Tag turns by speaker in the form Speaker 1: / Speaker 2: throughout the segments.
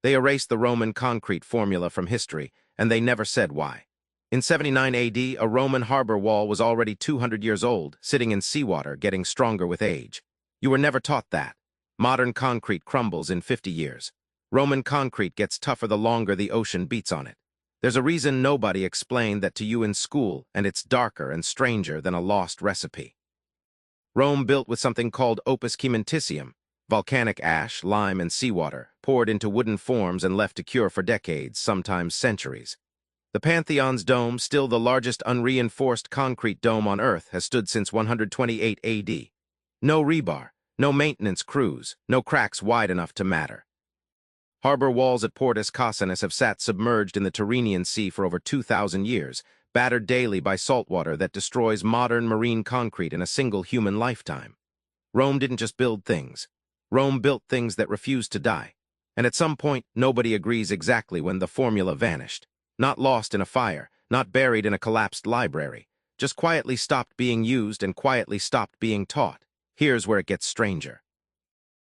Speaker 1: They erased the Roman concrete formula from history, and they never said why. In 79 AD, a Roman harbor wall was already 200 years old, sitting in seawater, getting stronger with age. You were never taught that. Modern concrete crumbles in 50 years. Roman concrete gets tougher the longer the ocean beats on it. There's a reason nobody explained that to you in school, and it's darker and stranger than a lost recipe. Rome built with something called opus caementicium, volcanic ash, lime, and seawater, poured into wooden forms and left to cure for decades, sometimes centuries. The Pantheon's dome, still the largest unreinforced concrete dome on Earth, has stood since 128 AD. No rebar, no maintenance crews, no cracks wide enough to matter. Harbor walls at Portus Cassinus have sat submerged in the Tyrrhenian Sea for over 2,000 years, battered daily by saltwater that destroys modern marine concrete in a single human lifetime. Rome didn't just build things. Rome built things that refused to die. And at some point, nobody agrees exactly when the formula vanished. Not lost in a fire, not buried in a collapsed library, just quietly stopped being used and quietly stopped being taught. Here's where it gets stranger.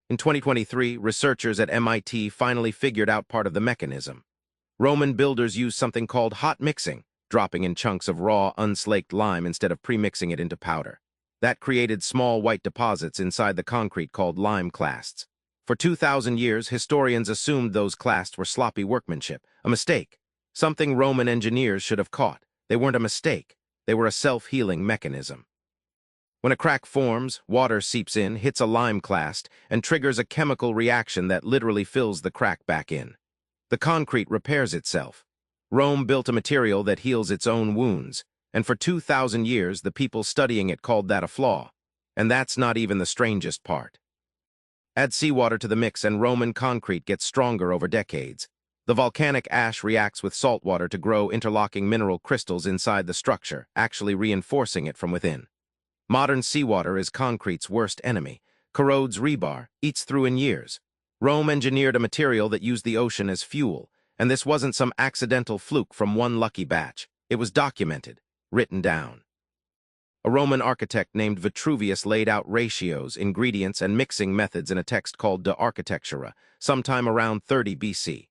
Speaker 1: In 2023, researchers at MIT finally figured out part of the mechanism. Roman builders used something called hot mixing, dropping in chunks of raw, unslaked lime instead of pre-mixing it into powder. That created small white deposits inside the concrete called lime clasts. For 2,000 years, historians assumed those clasts were sloppy workmanship, a mistake, something Roman engineers should have caught. They weren't a mistake. They were a self-healing mechanism. When a crack forms, water seeps in, hits a lime clast, and triggers a chemical reaction that literally fills the crack back in. The concrete repairs itself. Rome built a material that heals its own wounds, and for 2,000 years the people studying it called that a flaw. And that's not even the strangest part. Add seawater to the mix and Roman concrete gets stronger over decades. The volcanic ash reacts with salt water to grow interlocking mineral crystals inside the structure, actually reinforcing it from within. Modern seawater is concrete's worst enemy, corrodes rebar, eats through in years. Rome engineered a material that used the ocean as fuel, and this wasn't some accidental fluke from one lucky batch. It was documented, written down. A Roman architect named Vitruvius laid out ratios, ingredients, and mixing methods in a text called De Architectura, sometime around 30 BC.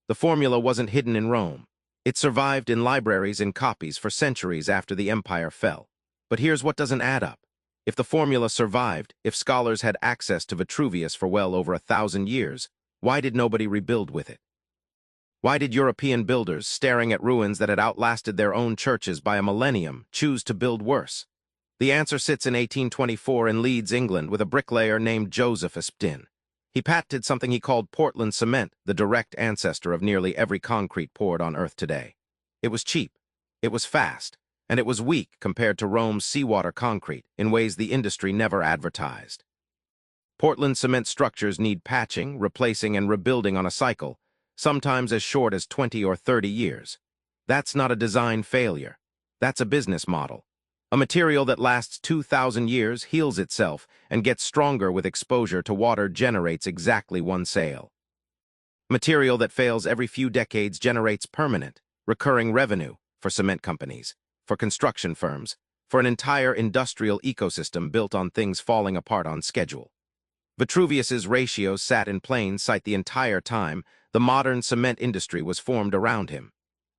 Speaker 1: The formula wasn't hidden in Rome. It survived in libraries and copies for centuries after the empire fell. But here's what doesn't add up. If the formula survived, if scholars had access to Vitruvius for well over 1,000 years, why did nobody rebuild with it? Why did European builders, staring at ruins that had outlasted their own churches by a millennium, choose to build worse? The answer sits in 1824 in Leeds, England, with a bricklayer named Joseph Aspdin. He patented something he called Portland cement, the direct ancestor of nearly every concrete poured on Earth today. It was cheap, it was fast, and it was weak compared to Rome's seawater concrete in ways the industry never advertised. Portland cement structures need patching, replacing, and rebuilding on a cycle, sometimes as short as 20 or 30 years. That's not a design failure. That's a business model. A material that lasts 2,000 years, heals itself, and gets stronger with exposure to water generates exactly one sale. Material that fails every few decades generates permanent, recurring revenue for cement companies, for construction firms, for an entire industrial ecosystem built on things falling apart on schedule. Vitruvius's ratios sat in plain sight the entire time the modern cement industry was formed around him.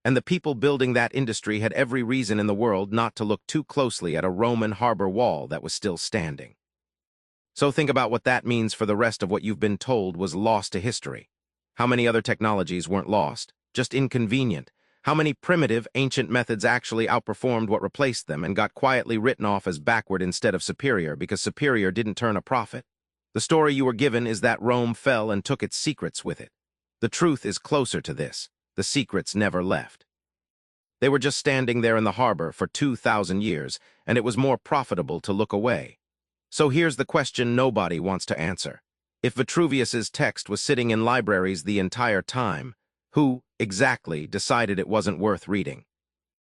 Speaker 1: And the people building that industry had every reason in the world not to look too closely at a Roman harbor wall that was still standing. So think about what that means for the rest of what you've been told was lost to history. How many other technologies weren't lost, just inconvenient? How many primitive, ancient methods actually outperformed what replaced them and got quietly written off as backward instead of superior because superior didn't turn a profit? The story you were given is that Rome fell and took its secrets with it. The truth is closer to this. The secrets never left. They were just standing there in the harbor for 2,000 years, and it was more profitable to look away. So here's the question nobody wants to answer. If Vitruvius's text was sitting in libraries the entire time, who, exactly, decided it wasn't worth reading?